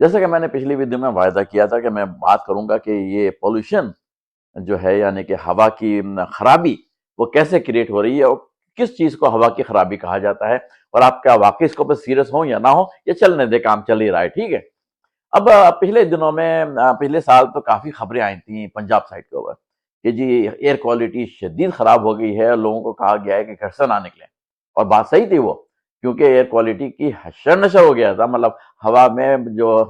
جیسا کہ میں نے پچھلی ویڈیو میں وعدہ کیا تھا کہ میں بات کروں گا کہ یہ پولوشن جو ہے یعنی کہ ہوا کی خرابی وہ کیسے کریٹ ہو رہی ہے اور کس چیز کو ہوا کی خرابی کہا جاتا ہے، اور آپ کیا واقعی اس کو پر سیریس ہوں یا نہ ہو، یہ چلنے دے، کام چل ہی رہا ہے، ٹھیک ہے۔ اب پچھلے دنوں میں پچھلے سال تو کافی خبریں آئی تھیں پنجاب سائڈ کے اوپر کہ جی ایئر کوالٹی شدید خراب ہو گئی ہے اور لوگوں کو کہا گیا ہے کہ گھر سے نہ نکلیں، اور بات صحیح تھی وہ، کیونکہ ایئر کوالٹی کی حشر نشر ہو گیا تھا، مطلب ہوا میں جو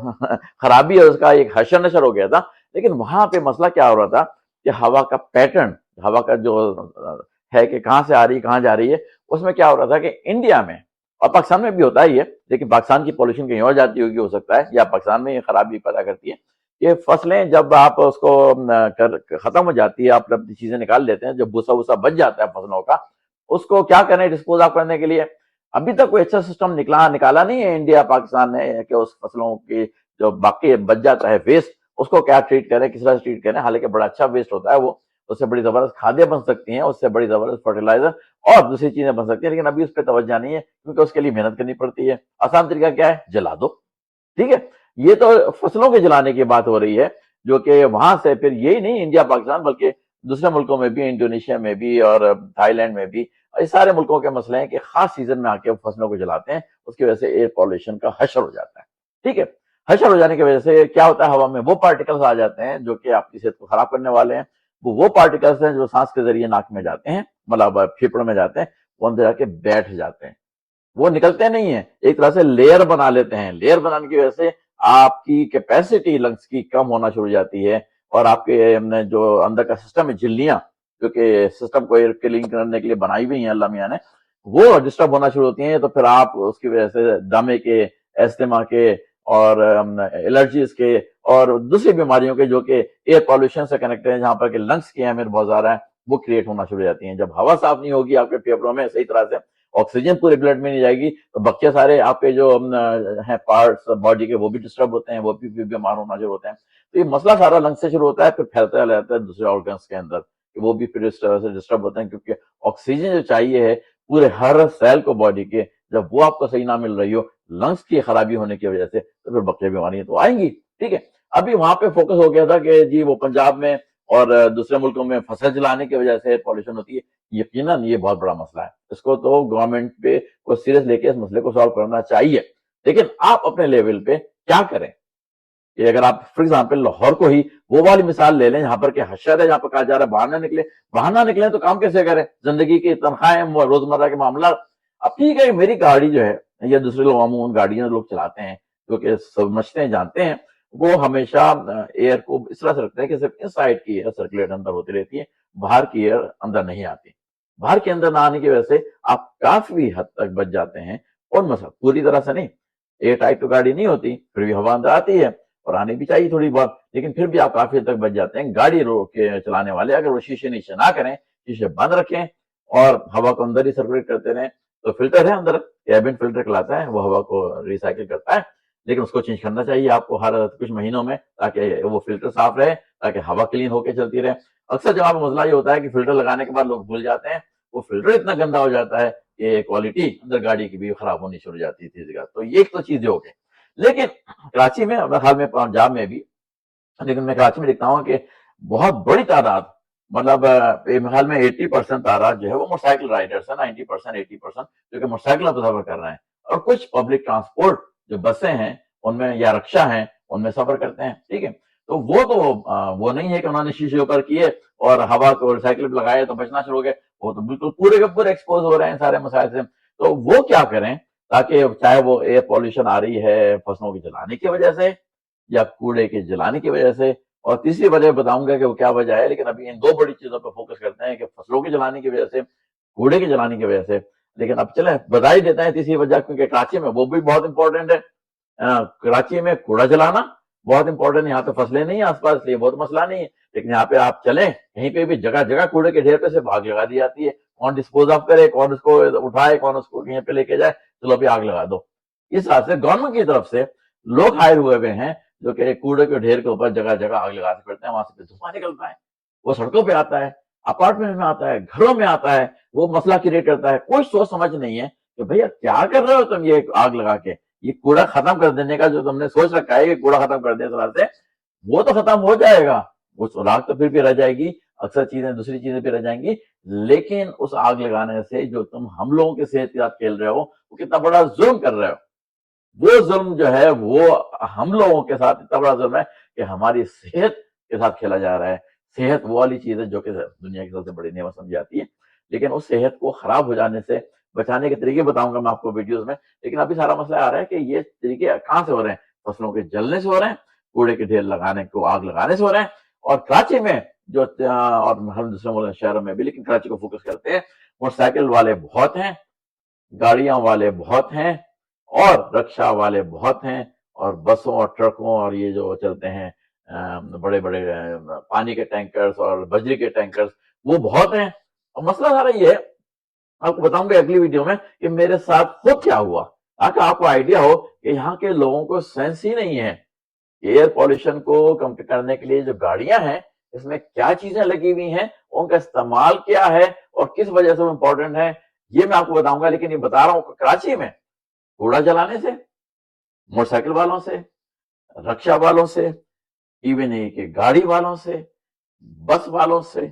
خرابی ہے اس کا ایک حشر نشر ہو گیا تھا۔ لیکن وہاں پہ مسئلہ کیا ہو رہا تھا کہ ہوا کا پیٹرن، ہوا کا جو ہے کہ کہاں سے آ رہی ہے کہاں جا رہی ہے، اس میں کیا ہو رہا تھا کہ انڈیا میں اور پاکستان میں بھی ہوتا ہے یہ، لیکن پاکستان کی پولوشن کہیں اور جاتی ہوگی ہو سکتا ہے، یا پاکستان میں یہ خرابی پیدا کرتی ہے کہ فصلیں جب آپ اس کو ختم ہو جاتی ہے، آپ اپنی چیزیں نکال لیتے ہیں، جب بھوسا ووسا بچ جاتا ہے فصلوں کا، اس کو کیا کریں ڈسپوز آف کرنے کے لیے ابھی تک کوئی اچھا سسٹم نکالا نہیں ہے انڈیا پاکستان نے کہ اس فصلوں کی جو باقی بچ جاتا ہے ویسٹ، اس کو کیا ٹریٹ کریں، کس طرح ٹریٹ کریں، حالانکہ بڑا اچھا ویسٹ ہوتا ہے وہ، اس سے بڑی زبردست کھادیں بن سکتی ہیں، اس سے بڑی زبردست فرٹیلائزر اور دوسری چیزیں بن سکتی ہیں، لیکن ابھی اس پہ توجہ نہیں ہے کیونکہ اس کے لیے محنت کرنی پڑتی ہے۔ آسان طریقہ کیا ہے؟ جلا دو، ٹھیک ہے۔ یہ تو فصلوں کے جلانے کی بات ہو رہی ہے، جو کہ وہاں سے پھر یہی نہیں انڈیا پاکستان بلکہ دوسرے ملکوں میں بھی، انڈونیشیا میں بھی اور تھائی لینڈ میں بھی، اس سارے ملکوں کے مسئلے ہیں کہ خاص سیزن میں آ کے فصلوں کو جلاتے ہیں، اس کی وجہ سے ایئر پولوشن کا حشر ہو جاتا ہے، ٹھیک ہے۔ حشر ہو جانے کی وجہ سے کیا ہوتا ہے، ہوا میں وہ پارٹیکلز آ جاتے ہیں جو کہ آپ کی صحت کو خراب کرنے والے ہیں، وہ پارٹیکلز ہیں جو سانس کے ذریعے ناک میں جاتے ہیں، مطلب پھیپڑوں میں جاتے ہیں، وہ اندر جا کے بیٹھ جاتے ہیں، وہ نکلتے نہیں ہیں، ایک طرح سے لیئر بنا لیتے ہیں، لیئر بنانے کی وجہ سے آپ کی کیپیسٹی لنگس کی کم ہونا شروع ہو جاتی ہے، اور آپ کے جو اندر کا سسٹم ہے، جھلیاں جو کہ سسٹم کو ایئر کلین کرنے کے لیے بنائی ہوئی ہیں اللہ میاں نے، وہ ڈسٹرب ہونا شروع ہوتی ہیں، تو پھر آپ اس کی وجہ سے دمے کے، ایستھما کے اور الرجیز کے اور دوسری بیماریوں کے جو کہ ایئر پالوشن سے کنیکٹڈ ہیں، جہاں پر کہ لنگس کی اہمیت بہت زیادہ ہے، وہ کریٹ ہونا شروع ہو جاتی ہیں۔ جب ہوا صاف نہیں ہوگی آپ کے پھیپھڑوں میں صحیح طرح سے، آکسیجن پورے بلڈ میں نہیں جائے گی، تو بقیہ سارے آپ کے جو ہیں پارٹس باڈی کے وہ بھی ڈسٹرب ہوتے ہیں، وہ بھی بیمار ہونا شروع ہوتے ہیں۔ تو یہ مسئلہ سارا لنگ سے شروع ہوتا ہے، پھر پھیلتا رہتا ہے دوسرے آرگنس کے اندر، کہ وہ بھی پھر اس طرح سے ڈسٹرب ہوتے ہیں، کیونکہ آکسیجن جو چاہیے ہے پورے ہر سیل کو باڈی کے، جب وہ آپ کو صحیح نہ مل رہی ہو لنگس کی خرابی ہونے کی وجہ سے، تو پھر بقیہ بیماریاں تو آئیں گی، ٹھیک ہے۔ ابھی وہاں پہ فوکس ہو گیا تھا کہ جی وہ پنجاب میں اور دوسرے ملکوں میں فصل جلانے کی وجہ سے پالوشن ہوتی ہے، یقیناً یہ بہت بڑا مسئلہ ہے، اس کو تو گورنمنٹ پہ کو سیریس لے کے اس مسئلے کو سالو کرنا چاہیے، لیکن آپ اپنے لیول پہ کیا کریں کہ اگر آپ فار ایگزامپل لاہور کو ہی وہ والی مثال لے لیں جہاں پر کہ حشر ہے، جہاں پر کہا جا رہا ہے باہر نہ نکلے، باہر نہ نکلیں تو کام کیسے کریں، زندگی کی تنخواہیں، روزمرہ کے معاملات۔ اب ٹھیک ہے میری گاڑی جو ہے یا دوسرے لوگ عموماً گاڑیاں لوگ چلاتے ہیں جو کہ سمجھتے ہیں جانتے ہیں، وہ ہمیشہ ایئر کو اس طرح سے رکھتے ہیں کہ صرف ان سائڈ کی ایئر سرکولیٹ اندر ہوتی رہتی ہے، باہر کی ایئر اندر نہیں آتی، باہر کے اندر نہ آنے کی وجہ سے آپ کافی حد تک بچ جاتے ہیں، اور مسئلہ پوری طرح سے نہیں، ایئر ٹائٹ تو گاڑی نہیں ہوتی، پھر بھی ہوا اندر آتی ہے اور آنے بھی چاہیے تھوڑی بہت، لیکن پھر بھی آپ کافی حد تک بچ جاتے ہیں۔ گاڑی روک کے چلانے والے اگر وہ شیشے نیچے نہ کریں، شیشے بند رکھیں اور ہوا کو اندر ہی سرکولیٹ کرتے رہیں، تو فلٹر ہے اندر، کیبن فلٹر کہلاتا ہے، وہ ہوا کو ریسائکل کرتا ہے، لیکن اس کو چینج کرنا چاہیے آپ کو ہر کچھ مہینوں میں، تاکہ وہ فلٹر صاف رہے، تاکہ ہوا کلین ہو کے چلتی رہے۔ اکثر جواب مسئلہ یہ ہوتا ہے کہ فلٹر لگانے کے بعد لوگ بھول جاتے ہیں، وہ فلٹر اتنا گندا ہو جاتا ہے کہ کوالٹی اندر گاڑی کی بھی خراب ہونی شروع ہو جاتی ہے۔ تو یہ ایک تو چیزیں ہو گئی، لیکن کراچی میں اور خیال میں پنجاب میں بھی، لیکن میں کراچی میں دیکھتا ہوں کہ بہت بڑی تعداد، مطلب میرے خیال میں 80% تعداد جو ہے وہ موٹر سائیکل رائڈرس ہیں، 90% 80% جو کہ موٹر سائیکلوں پہ سفر کر رہے ہیں، اور کچھ پبلک ٹرانسپورٹ جو بسیں ہیں ان میں یا رکشا ہیں ان میں سفر کرتے ہیں، ٹھیک ہے۔ تو وہ نہیں ہے کہ انہوں نے شیشے اوپر کیے اور ہوا کو ریسائکل پہ لگائے تو بچنا شروع ہو گئے، وہ تو بالکل پورے کے پورے ایکسپوز ہو رہے ہیں سارے مسائل سے۔ تو وہ کیا کریں تاکہ چاہے وہ ایئر پولوشن آ رہی ہے فصلوں کی جلانے کی وجہ سے یا کوڑے کے جلانے کی وجہ سے، اور تیسری وجہ بتاؤں گا کہ وہ کیا وجہ ہے، لیکن ابھی ان دو بڑی چیزوں پہ فوکس کرتے ہیں کہ فصلوں کے جلانے کی وجہ سے، کوڑے کے جلانے کی وجہ سے۔ لیکن اب چلیں بتا ہی دیتے ہیں تیسری وجہ، کیونکہ کراچی میں وہ بھی بہت امپورٹنٹ ہے۔ کراچی میں کوڑا جلانا بہت امپورٹنٹ ہے، یہاں پہ فصلیں نہیں ہیں آس پاس، یہ بہت مسئلہ نہیں ہے، لیکن یہاں پہ آپ چلیں کہیں پہ بھی جگہ جگہ کوڑے کے ڈھیر پہ سے آگ لگا دی جاتی ہے، کون ڈسپوز آف کرے، کون اس کو اٹھائے، کون اس کو کہیں پہ لے کے جائے، چلو ابھی آگ لگا دو۔ اس حال سے گورنمنٹ کی طرف سے لوگ ہائر ہوئے ہیں جو کہ کوڑے کے ڈھیر کے اوپر جگہ جگہ آگ لگاتے پڑتے ہیں، وہاں سے دھواں نکلتا ہے، وہ سڑکوں پہ آتا ہے، اپارٹمنٹ میں آتا ہے، گھروں میں آتا ہے، وہ مسئلہ کریٹ کرتا ہے۔ کوئی سوچ سمجھ نہیں ہے کہ بھیا کیا کر رہے ہو تم یہ آگ لگا کے، یہ کوڑا ختم کر دینے کا جو تم نے سوچ رکھا ہے کہ کوڑا ختم کر دیں اس طرح سے، وہ تو ختم ہو جائے گا، وہ سوراخ تو پھر بھی رہ جائے گی، اکثر چیزیں دوسری چیزیں بھی رہ جائیں گی، لیکن اس آگ لگانے سے جو تم ہم لوگوں کی صحت کے ساتھ کھیل رہے ہو، وہ کتنا بڑا ظلم کر رہے ہو۔ وہ ظلم جو ہے وہ ہم لوگوں کے ساتھ اتنا بڑا ظلم ہے کہ ہماری صحت کے ساتھ کھیلا جا رہا ہے۔ صحت وہ والی چیز ہے جو کہ دنیا کی سب سے بڑی نعمت سمجھی جاتی ہے، لیکن اس صحت کو خراب ہو جانے سے بچانے کے طریقے بتاؤں گا میں آپ کو ویڈیوز میں، لیکن ابھی سارا مسئلہ آ رہا ہے کہ یہ طریقے کہاں سے ہو رہے ہیں؟ فصلوں کے جلنے سے ہو رہے ہیں، کوڑے کے ڈھیر لگانے کو آگ لگانے سے ہو رہے ہیں، اور کراچی میں جو اور ہم دوسرے ملک شہروں میں بھی، لیکن کراچی کو فوکس کرتے ہیں، موٹر سائیکل والے بہت ہیں، گاڑیاں والے بہت ہیں، اور رکشا والے بہت ہیں، اور بسوں اور ٹرکوں اور یہ جو چلتے ہیں بڑے بڑے پانی کے ٹینکرز اور بجری کے ٹینکرز، وہ بہت ہیں۔ اور مسئلہ سارا یہ ہے، آپ کو بتاؤں گا اگلی ویڈیو میں کہ میرے ساتھ خود کیا ہوا، تاکہ آپ کو آئیڈیا ہو کہ یہاں کے لوگوں کو سینس ہی نہیں ہے۔ ایئر پولیوشن کو کم کرنے کے لیے جو گاڑیاں ہیں، اس میں کیا چیزیں لگی ہوئی ہیں، ان کا استعمال کیا ہے، اور کس وجہ سے وہ امپورٹنٹ ہے، یہ میں آپ کو بتاؤں گا۔ لیکن یہ بتا رہا ہوں کہ کراچی میں کوڑا جلانے سے، موٹر سائیکل والوں سے، رکشا والوں سے، ایون یہ کہ گاڑی والوں سے، بس والوں سے،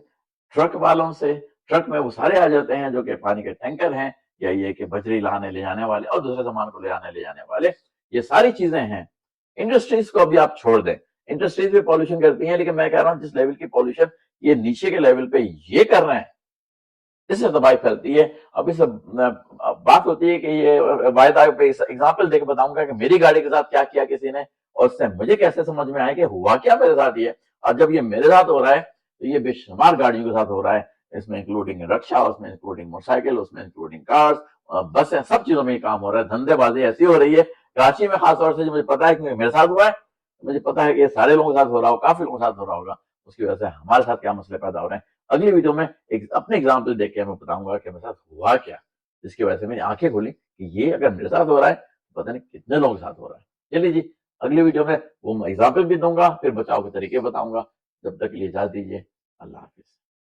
ٹرک والوں سے، ٹرک میں وہ سارے آ جاتے ہیں جو کہ پانی کے ٹینکر ہیں، یا یہ کہ بجری لانے لے جانے والے اور دوسرے سامان کو لے جانے والے، یہ ساری چیزیں ہیں۔ انڈسٹریز کو ابھی آپ چھوڑ دیں، انڈسٹریز بھی پالوشن کرتی ہیں، لیکن میں کہہ رہا ہوں جس لیول کی پالوشن یہ نیچے کے لیول پہ یہ کر رہے ہیں، اس سے تباہی پھیلتی ہے۔ اب اس بات ہوتی ہے کہ یہ واحدہ پہ ایگزامپل دے کے بتاؤں گا کہ میری گاڑی کے ساتھ کیا کیا کسی نے، اور اس سے مجھے کیسے سمجھ میں آئے کہ ہوا کیا میرے ساتھ یہ، اور جب یہ میرے ساتھ ہو رہا ہے تو یہ بے شمار گاڑیوں کے ساتھ ہو رہا ہے، اس میں انکلوڈنگ رکشا، اس میں انکلوڈنگ موٹر سائیکل، اس میں انکلوڈنگ کارز، بسیں، سب چیزوں میں یہ کام ہو رہا ہے۔ دھندے بازی ایسی ہو رہی ہے کراچی میں، خاص طور سے جو مجھے پتا ہے کہ میرے ساتھ ہوا ہے، مجھے پتا ہے کہ یہ سارے لوگوں کے ساتھ ہو رہا ہوگا، کافی لوگوں کے ساتھ ہو رہا ہوگا، اس کی وجہ سے ہمارے ساتھ کیا مسئلے پیدا ہو رہے ہیں اگلی ویڈیو میں اپنے اگزامپل دیکھ کے میں بتاؤں گا کہ میرے ساتھ ہوا کیا، جس کی وجہ سے میری آنکھیں کھلی کہ یہ اگر میرے ساتھ ہو رہا ہے تو پتہ نہیں کتنے لوگوں کے ساتھ ہو رہا ہے۔ چلیے جی، اگلی ویڈیو میں وہ ایگزامپل بھی دوں گا، پھر بچاؤ کے طریقے بتاؤں گا۔ جب تک کے لیے اجازت دیجیے، اللہ حافظ۔